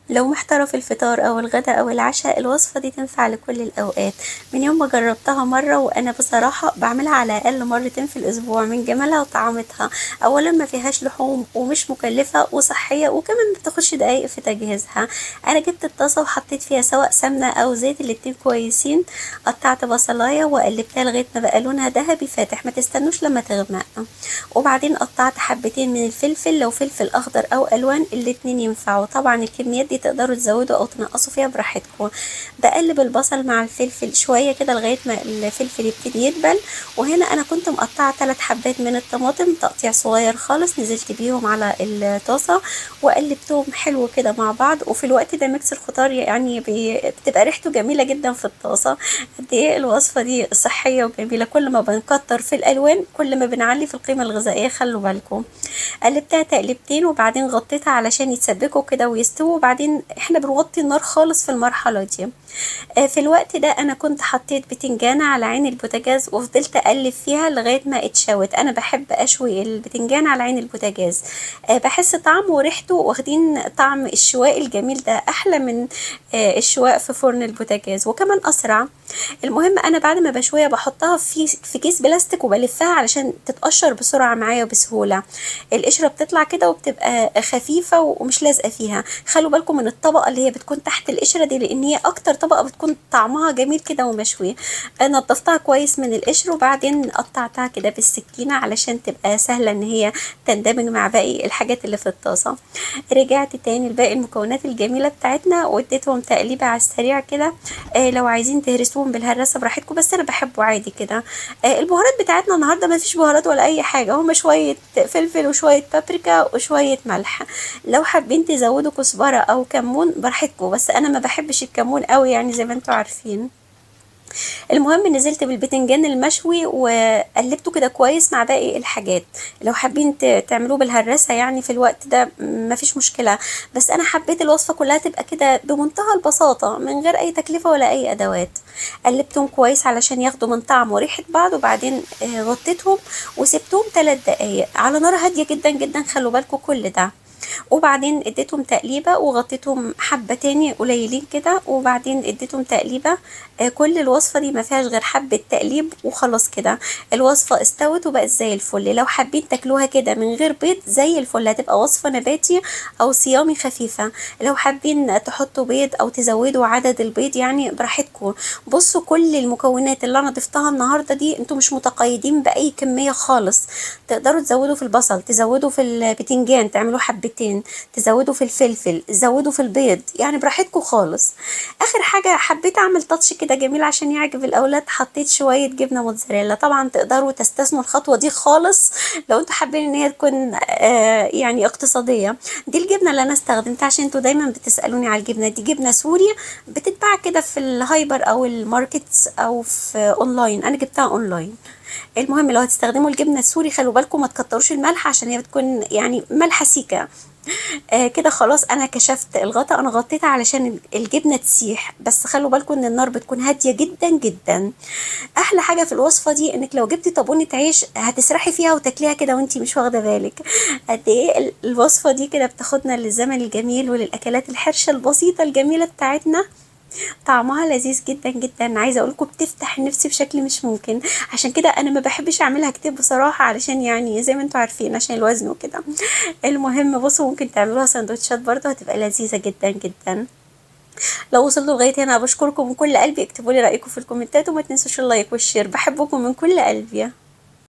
لو محتارة في الفطار أو الغدا أو العشاء، الوصفة دي تنفع لكل الأوقات. من يوم ما جربتها مرة وأنا بصراحة بعملها على الأقل مرتين في الأسبوع من جمالها وطعامتها. أولا ما فيهاش لحوم ومش مكلفة وصحية وكمان ما بتاخدش دقايق في تجهيزها. أنا جبت الطاسة وحطيت فيها سواء سمنة أو زيت، الاتنين كويسين. قطعت بصلاية وقلبتها لغاية ما بقى لونها ذهبي فاتح، ما تستنوش لما تغمق. وبعدين قطعت حبتين من الفلفل، لو فلفل اخضر او الوان الاتنين ينفعوا. طبعا الكميات دي تقدروا تزودوا او تنقصوا فيها براحتكم. بقلب البصل مع الفلفل شويه كده لغايه ما الفلفل يبتدي يدبل. وهنا انا كنت مقطعه 3 حبات من الطماطم تقطيع صغير خالص، نزلت بيهم على الطاسه وقلبتهم حلو كده مع بعض. وفي الوقت ده ميكس الخضار يعني بتبقى ريحته جميله جدا في الطاسه. قد ايه الوصفه دي صحيه وجميله، كل ما بنكتر في الالوان كل ما بنعلي في القيمه الغذائيه، خلوا بالكم. قلبتها تقلبتين وبعدين غطيتها علشان يتسبكوا كده ويستووا، وبعدين احنا بنوطي النار خالص في المرحله دي. في الوقت ده انا كنت حطيت بتنجانة على عين البوتاجاز وفضلت اقلب فيها لغاية ما اتشوت. انا بحب اشوي البتنجان على عين البوتاجاز، بحس طعمه وريحته واخدين طعم الشواء الجميل ده، احلى من الشواء في فرن البوتاجاز وكمان اسرع. المهم انا بعد ما بشويها بحطها في كيس بلاستيك وبلفها علشان تتقشر بسرعة معايا وبسهولة. القشرة بتطلع كده وبتبقى خفيفة ومش لازقة فيها. خلوا بالكم من الطبقة اللي هي بتكون تحت القشرة دي لان هي اكتر طبقة بتكون طعمها جميل كده ومشوي. نضفتها كويس من القشر وبعدين قطعتها كده بالسكينة علشان تبقى سهلة ان هي تندمج مع باقي الحاجات اللي في الطاسة. رجعت تاني لباقي المكونات الجميلة بتاعتنا واديتهم تقليبة على السريع كده. لو عايزين تهرسوهم بالهراسة براحتكم بس انا بحبه عادي كده. البهارات بتاعتنا النهاردة ما فيش بهارات ولا اي حاجة، هما شوية فلفل وشوية بابريكا وشوية ملح. لو حابين تزودوا كزبرة او كمون براحتكم، بس انا ما بحبش الكمون قوي يعني زي ما انتوا عارفين. المهم نزلت بالبتنجان المشوي وقلبته كده كويس مع باقي الحاجات. لو حابين تعملوه بالهراسة يعني في الوقت ده مفيش مشكلة، بس انا حبيت الوصفة كلها تبقى كده بمنتهى البساطة من غير اي تكلفة ولا اي ادوات. قلبتهم كويس علشان ياخدوا من طعم وريحة بعض، وبعدين غطيتهم وسبتهم 3 دقايق على نار هادية جدا جدا، خلوا بالكم كل ده. وبعدين اديتهم تقليبة وغطيتهم حبة تاني قليلين كده وبعدين اديتهم تقليبة. كل الوصفة دي ما فيهاش غير حبة تقليب وخلاص كده الوصفة استوت وبقت زي الفل. لو حابين تاكلوها كده من غير بيض زي الفل، هتبقى وصفة نباتي او صيامي خفيفة. لو حابين تحطوا بيض او تزودوا عدد البيض يعني براحتكم. بصوا كل المكونات اللي انا ضفتها النهاردة دي انتوا مش متقيدين باي كمية خالص. تقدروا تزودوا في البصل، تزودوا في البتنجان تعملوا حبتين، تزودوا في الفلفل، تزودوا في البيض، يعني براحتكم خالص. اخر حاجة حبيت اعمل تاتش كده جميل عشان يعجب الاولاد، حطيت شوية جبنة موتزاريلا. طبعا تقدروا تستثنوا الخطوة دي خالص لو انتوا حابين ان هي تكون يعني اقتصادية. دي الجبنة اللي انا استخدمتها عشان انتوا دايما بتسألوني على الجبنة دي، جبنة سوري بتتباع كده في الهايبر او الماركتس او في اونلاين، انا جبتها اونلاين. المهم لو هتستخدموا الجبنة السوري خلوا بالكم ما تكتروش الملح عشان هي بتكون يعني ملحة سيكة. كده خلاص انا كشفت الغطا، انا غطيتها علشان الجبنه تسيح، بس خلوا بالكم ان النار بتكون هاديه جدا جدا. احلى حاجه في الوصفه دي انك لو جبتي طابونه عيش هتسرحي فيها وتاكليها كده وانتي مش واخده بالك. قد ايه الوصفه دي كده بتاخدنا للزمن الجميل وللاكلات الحرشه البسيطه الجميله بتاعتنا. طعمها لذيذ جدا جدا، عايزه اقولكم بتفتح النفس بشكل مش ممكن. عشان كده انا ما بحبش اعملها كتير بصراحه علشان يعني زي ما انتوا عارفين عشان الوزن وكده. المهم بصوا ممكن تعملوها سندوتشات برضه هتبقى لذيذه جدا جدا. لو وصلتوا لغايه هنا بشكركم من كل قلبي، اكتبوا لي رايكم في الكومنتات وما تنسوش اللايك والشير، بحبكم من كل قلبي.